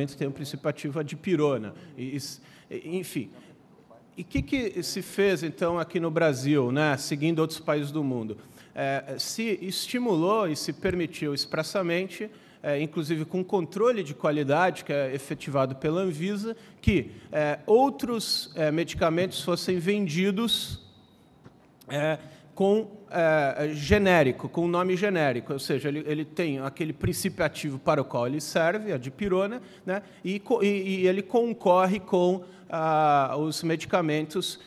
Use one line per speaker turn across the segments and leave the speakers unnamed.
tem um princípio ativo, a dipirona. Enfim. E o que se fez, então, aqui no Brasil, né, seguindo outros países do mundo? Se estimulou e se permitiu expressamente, inclusive com controle de qualidade, que é efetivado pela Anvisa, que outros medicamentos fossem vendidos com genérico, com nome genérico, ou seja, ele tem aquele princípio ativo para o qual ele serve, a dipirona, né, e ele concorre com os medicamentos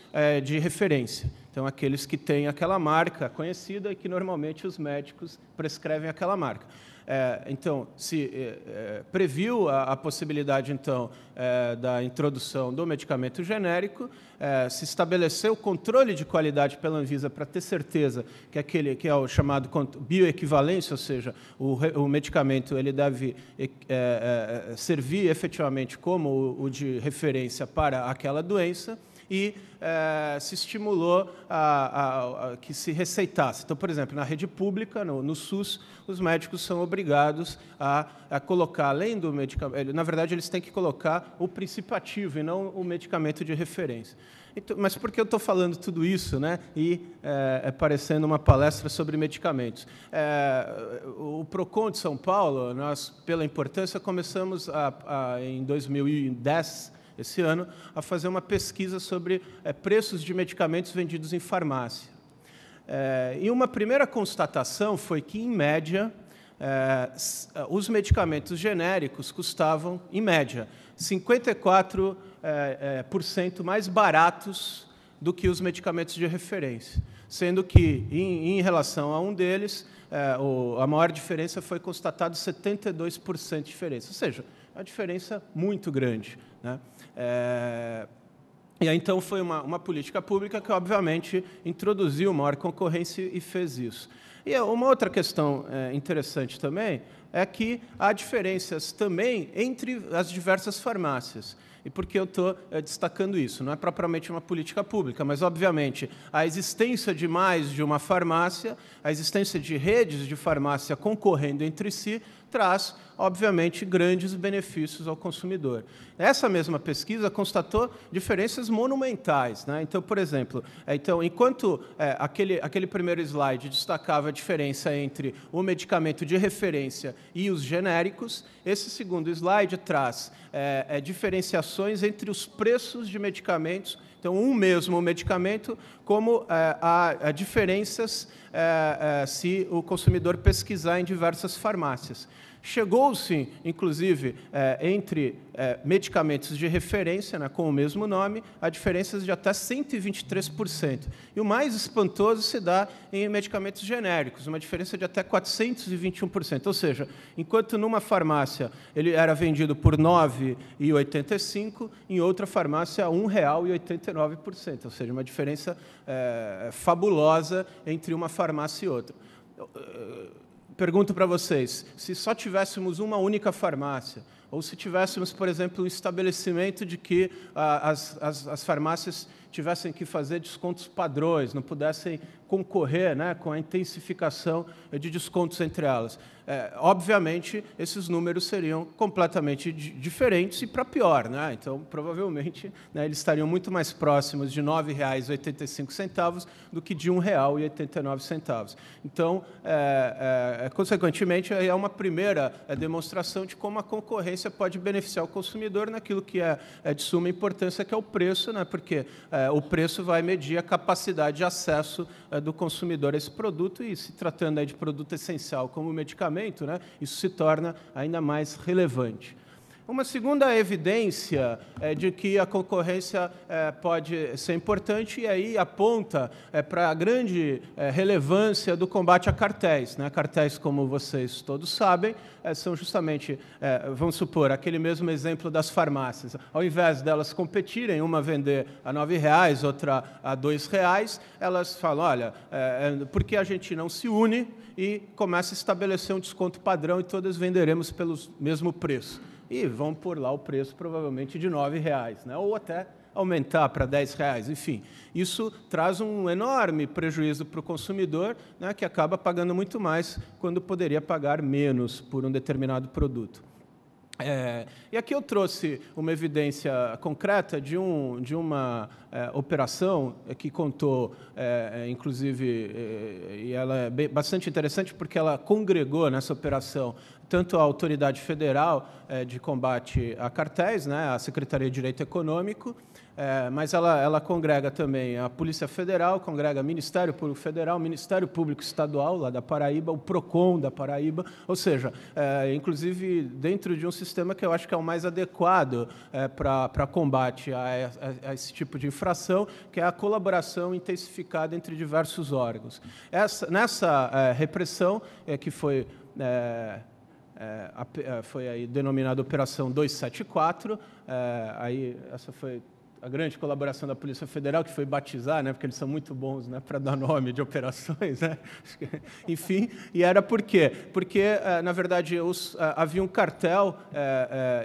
de referência. Então, aqueles que têm aquela marca conhecida e que normalmente os médicos prescrevem aquela marca. Então, se previu a possibilidade, então, da introdução do medicamento genérico, se estabeleceu o controle de qualidade pela Anvisa para ter certeza que aquele que é o chamado bioequivalência, ou seja, o medicamento ele deve servir efetivamente como o de referência para aquela doença, e se estimulou a que se receitasse. Então, por exemplo, na rede pública, no SUS, os médicos são obrigados a colocar, além do medicamento, na verdade, eles têm que colocar o princípio ativo e não o medicamento de referência. Então, mas por que eu estou falando tudo isso, né? E parecendo uma palestra sobre medicamentos? O PROCON de São Paulo, nós, pela importância, começamos em 2010, esse ano, a fazer uma pesquisa sobre preços de medicamentos vendidos em farmácia. E uma primeira constatação foi que, em média, os medicamentos genéricos custavam, em média, 54% mais baratos do que os medicamentos de referência, sendo que, em relação a um deles, a maior diferença foi constatado 72% de diferença, ou seja, uma diferença muito grande, né? E aí, então, foi uma política pública que, obviamente, introduziu maior concorrência e fez isso. E uma outra questão interessante também é que há diferenças também entre as diversas farmácias. E por que eu estou destacando isso? Não é propriamente uma política pública, mas, obviamente, a existência de mais de uma farmácia, a existência de redes de farmácia concorrendo entre si, traz, obviamente, grandes benefícios ao consumidor. Essa mesma pesquisa constatou diferenças monumentais, né? Então, por exemplo, enquanto aquele primeiro slide destacava a diferença entre o medicamento de referência e os genéricos, esse segundo slide traz diferenciações entre os preços de medicamentos. Então, um mesmo medicamento, como há diferenças se o consumidor pesquisar em diversas farmácias. Chegou-se, inclusive, entre medicamentos de referência, né, com o mesmo nome, a diferenças de até 123%. E o mais espantoso se dá em medicamentos genéricos, uma diferença de até 421%. Ou seja, enquanto numa farmácia ele era vendido por R$ 9,85, em outra farmácia R$ 1,89%. Ou seja, uma diferença fabulosa entre uma farmácia e outra. Pergunto para vocês, se só tivéssemos uma única farmácia, ou se tivéssemos, por exemplo, um estabelecimento de que as farmácias tivessem que fazer descontos padrões, não pudessem concorrer, né, com a intensificação de descontos entre elas. Obviamente, esses números seriam completamente diferentes e para pior, né? Então, provavelmente, né, eles estariam muito mais próximos de R$ 9,85 do que de R$ 1,89. Então, consequentemente, é uma primeira demonstração de como a concorrência pode beneficiar o consumidor naquilo que é de suma importância, que é o preço, né? Porque o preço vai medir a capacidade de acesso do consumidor a esse produto, e se tratando aí de produto essencial como medicamento, né, isso se torna ainda mais relevante. Uma segunda evidência de que a concorrência pode ser importante, e aí aponta para a grande relevância do combate a cartéis, né? Cartéis, como vocês todos sabem, são justamente, vamos supor, aquele mesmo exemplo das farmácias. Ao invés delas competirem, uma vender a R$ 9,00, outra a R$ 2,00, elas falam, olha, por que a gente não se une e começa a estabelecer um desconto padrão e todas venderemos pelo mesmo preço? E vão pôr lá o preço, provavelmente, de R$ 9,00, né? Ou até aumentar para R$ 10,00. Enfim, isso traz um enorme prejuízo para o consumidor, né, que acaba pagando muito mais quando poderia pagar menos por um determinado produto. E aqui eu trouxe uma evidência concreta de uma operação que contou, inclusive, e ela é bastante interessante porque ela congregou nessa operação tanto a Autoridade Federal de Combate a Cartéis, né, a Secretaria de Direito Econômico, mas ela congrega também a Polícia Federal, congrega o Ministério Público Federal, o Ministério Público Estadual, lá da Paraíba, o PROCON da Paraíba, ou seja, inclusive dentro de um sistema que eu acho que é o mais adequado para combate a esse tipo de infração, que é a colaboração intensificada entre diversos órgãos. Nessa repressão, que foi aí denominada Operação 274, aí essa foi a grande colaboração da Polícia Federal, que foi batizar, né, porque eles são muito bons, né, para dar nome de operações, né? Enfim, e era por quê? Porque, na verdade, havia um cartel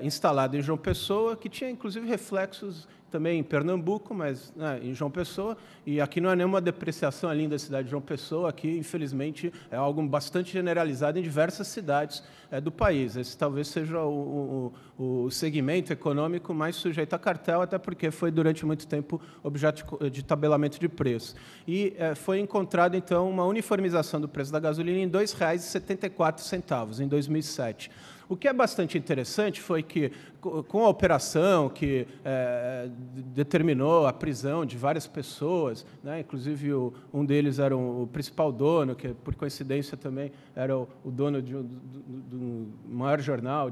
instalado em João Pessoa, que tinha, inclusive, reflexos também em Pernambuco, mas em João Pessoa, e aqui não é nenhuma depreciação ali da cidade de João Pessoa, aqui, infelizmente, é algo bastante generalizado em diversas cidades do país. Esse talvez seja o segmento econômico mais sujeito a cartel, até porque foi, durante muito tempo, objeto de tabelamento de preço. E foi encontrado, então, uma uniformização do preço da gasolina em R$ 2,74 em 2007. O que é bastante interessante foi que, com a operação que determinou a prisão de várias pessoas, né, inclusive um deles era o principal dono, que, por coincidência, também era o dono do maior jornal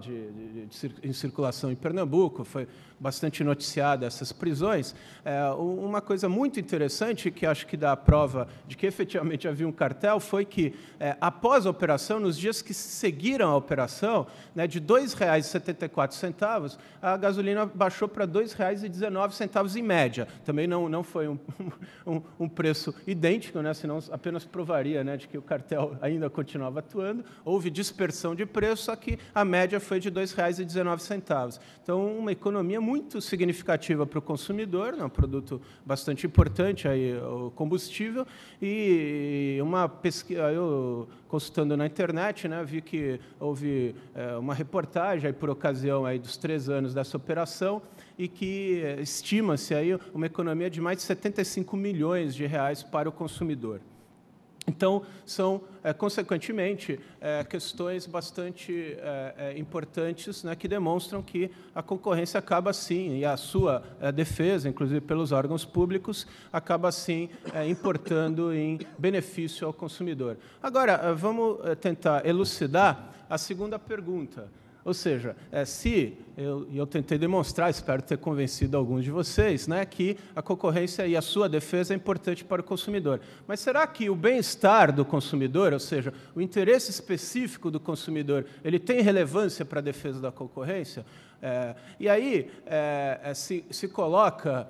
em circulação em Pernambuco, foi bastante noticiada essas prisões. Uma coisa muito interessante, que acho que dá a prova de que efetivamente havia um cartel, foi que, após a operação, nos dias que seguiram a operação, né, de R$ 2,74, a gasolina baixou para R$ 2,19 em média. Também não foi um preço idêntico, né, senão apenas provaria, né, de que o cartel ainda continuava atuando. Houve dispersão de preço, só que a média foi de R$ 2,19. Então, uma economia muito significativa para o consumidor, né, um produto bastante importante, aí, o combustível, e uma pesquisa, eu, consultando na internet, né, vi que houve uma reportagem aí, por ocasião aí, dos 3 anos dessa operação, e que estima-se aí uma economia de mais de 75 milhões de reais para o consumidor. Então, são, consequentemente, questões bastante importantes, né, que demonstram que a concorrência acaba, sim, e a sua defesa, inclusive pelos órgãos públicos, acaba, sim, importando em benefício ao consumidor. Agora, vamos tentar elucidar a segunda pergunta. Ou seja, eu tentei demonstrar, espero ter convencido alguns de vocês, né, que a concorrência e a sua defesa é importante para o consumidor. Mas será que o bem-estar do consumidor, ou seja, o interesse específico do consumidor, ele tem relevância para a defesa da concorrência? E aí se coloca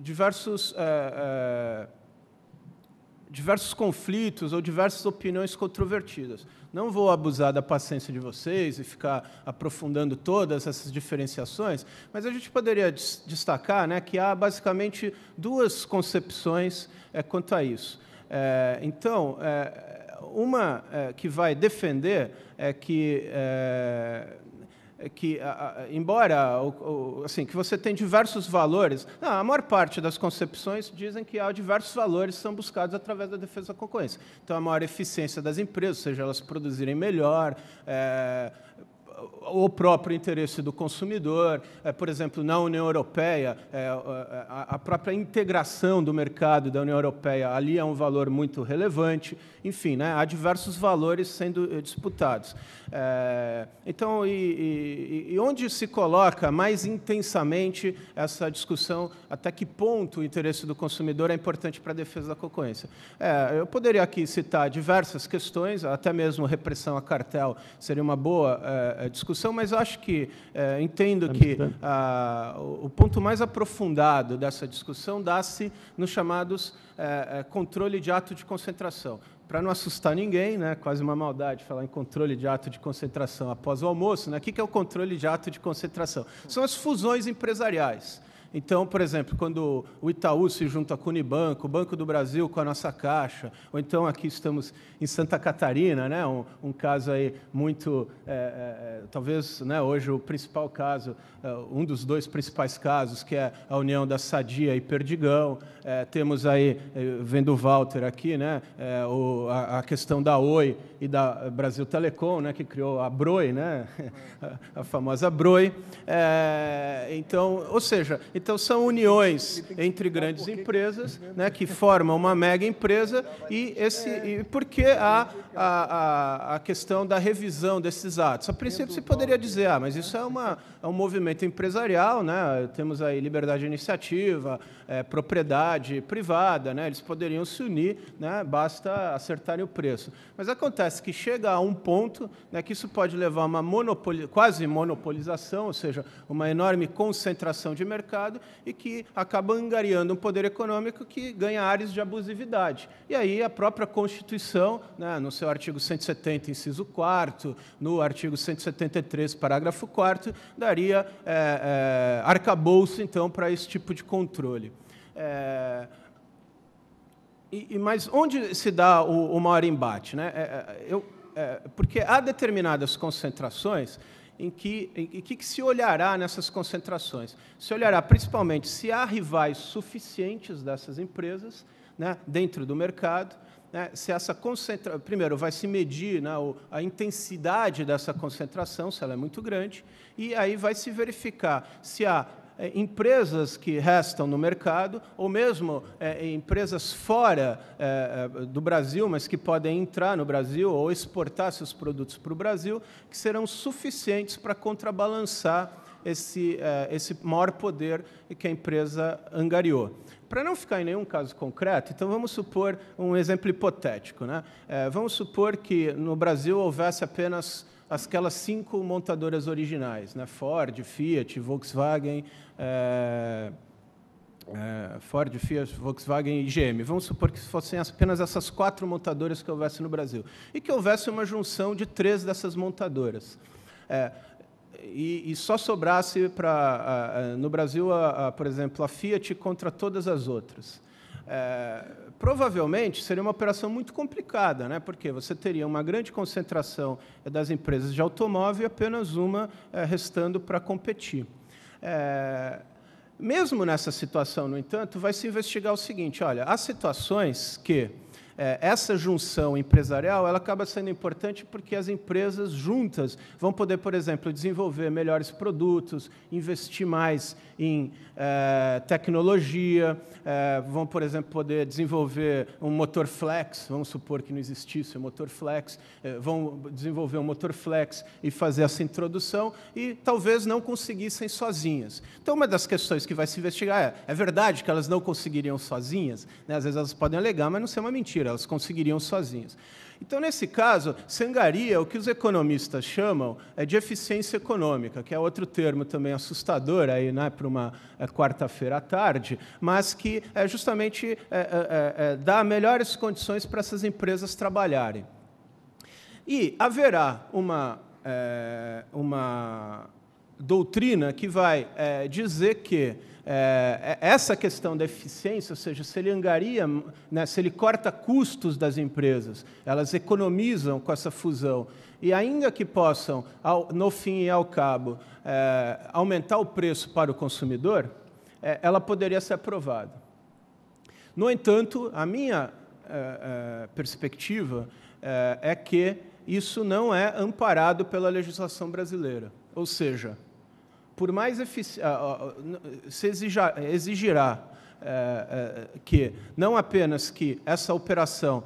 diversos conflitos ou diversas opiniões controvertidas. Não vou abusar da paciência de vocês e ficar aprofundando todas essas diferenciações, mas a gente poderia destacar, né, que há basicamente 2 concepções quanto a isso. Então, uma que vai defender embora assim, que você tem diversos valores, a maior parte das concepções dizem que há diversos valores que são buscados através da defesa da concorrência. Então, a maior eficiência das empresas, ou seja, elas produzirem melhor, o próprio interesse do consumidor, por exemplo, na União Europeia, a própria integração do mercado da União Europeia, ali é um valor muito relevante. Enfim, né, há diversos valores sendo disputados. Então, e onde se coloca mais intensamente essa discussão, até que ponto o interesse do consumidor é importante para a defesa da concorrência? Eu poderia aqui citar diversas questões, até mesmo repressão a cartel seria uma boa discussão, mas acho que entendo que o ponto mais aprofundado dessa discussão dá-se nos chamados controle de ato de concentração. Para não assustar ninguém, né, quase uma maldade falar em controle de ato de concentração após o almoço, né, o que é o controle de ato de concentração? São as fusões empresariais. Então, por exemplo, quando o Itaú se junta com o Unibanco, o Banco do Brasil com a nossa Caixa, ou então aqui estamos em Santa Catarina, né, um caso aí muito, talvez, né, hoje o principal caso, um dos dois principais casos, que é a união da Sadia e Perdigão. Temos aí, vendo o Walter aqui, né, a questão da Oi e da Brasil Telecom, né, que criou a Broi, né, a famosa Broi. Então, ou seja, então são uniões entre grandes empresas, né, que formam uma mega empresa, e porque há a questão da revisão desses atos. A princípio, se poderia dizer, mas isso é um movimento empresarial, né? Temos aí liberdade de iniciativa, propriedade privada, né? Eles poderiam se unir, né? Basta acertarem o preço. Mas acontece que chega a um ponto, né, que isso pode levar a uma quase monopolização, ou seja, uma enorme concentração de mercado, e que acaba angariando um poder econômico que ganha áreas de abusividade. E aí a própria Constituição, né, no seu artigo 170, inciso 4º, no artigo 173, parágrafo 4º, daria arcabouço, então, para esse tipo de controle. Mas onde se dá o maior embate, né? Porque há determinadas concentrações em que se olhará nessas concentrações. Se olhará principalmente se há rivais suficientes dessas empresas, né, dentro do mercado, né, se essa concentração... Primeiro, vai se medir, né, a intensidade dessa concentração, se ela é muito grande, e aí vai se verificar se há empresas que restam no mercado, ou mesmo empresas fora do Brasil, mas que podem entrar no Brasil ou exportar seus produtos para o Brasil, que serão suficientes para contrabalançar esse maior poder que a empresa angariou. Para não ficar em nenhum caso concreto, então vamos supor um exemplo hipotético, né? Vamos supor que no Brasil houvesse apenas aquelas 5 montadoras originais, né? Ford, Fiat, Volkswagen, Volkswagen e GM. Vamos supor que fossem apenas essas 4 montadoras que houvesse no Brasil, e que houvesse uma junção de 3 dessas montadoras. E só sobrasse no Brasil, por exemplo, a Fiat contra todas as outras. Provavelmente seria uma operação muito complicada, né? Porque você teria uma grande concentração das empresas de automóvel e apenas uma restando para competir. Mesmo nessa situação, no entanto, vai se investigar o seguinte: olha, há situações que essa junção empresarial ela acaba sendo importante porque as empresas juntas vão poder, por exemplo, desenvolver melhores produtos, investir mais em tecnologia, vão, por exemplo, poder desenvolver um motor flex, vamos supor que não existisse um motor flex, vão desenvolver um motor flex e fazer essa introdução, e talvez não conseguissem sozinhas. Então, uma das questões que vai se investigar é verdade que elas não conseguiriam sozinhas? Né? Às vezes elas podem alegar, mas não ser uma mentira, elas conseguiriam sozinhas. Então, nesse caso, se angaria o que os economistas chamam de eficiência econômica, que é outro termo também assustador aí, né, para uma quarta-feira à tarde, mas que justamente dá melhores condições para essas empresas trabalharem. E haverá uma doutrina que vai dizer que essa questão da eficiência, ou seja, se ele angaria, né, se ele corta custos das empresas, elas economizam com essa fusão, e ainda que possam, no fim e ao cabo, aumentar o preço para o consumidor, ela poderia ser aprovada. No entanto, a minha perspectiva é que isso não é amparado pela legislação brasileira. Ou seja, por mais se exigirá que não apenas que essa operação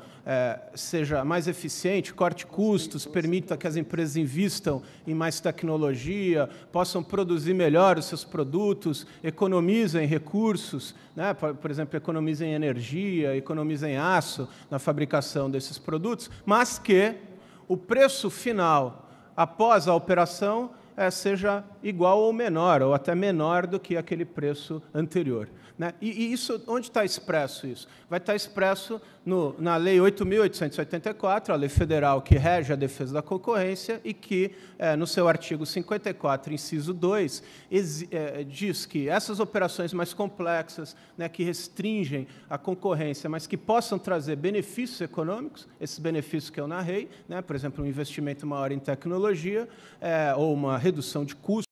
seja mais eficiente, corte custos, permita que as empresas invistam em mais tecnologia, possam produzir melhor os seus produtos, economizem recursos, né? Por exemplo, economizem energia, economizem aço na fabricação desses produtos, mas que o preço final, após a operação, seja igual ou menor, ou até menor do que aquele preço anterior. Né? E isso, onde está expresso isso? Vai estar expresso na Lei 8.884, a lei federal que rege a defesa da concorrência e que, no seu artigo 54, inciso 2, diz que essas operações mais complexas, né, que restringem a concorrência, mas que possam trazer benefícios econômicos, esses benefícios que eu narrei, né, por exemplo, um investimento maior em tecnologia, ou uma redução de custos,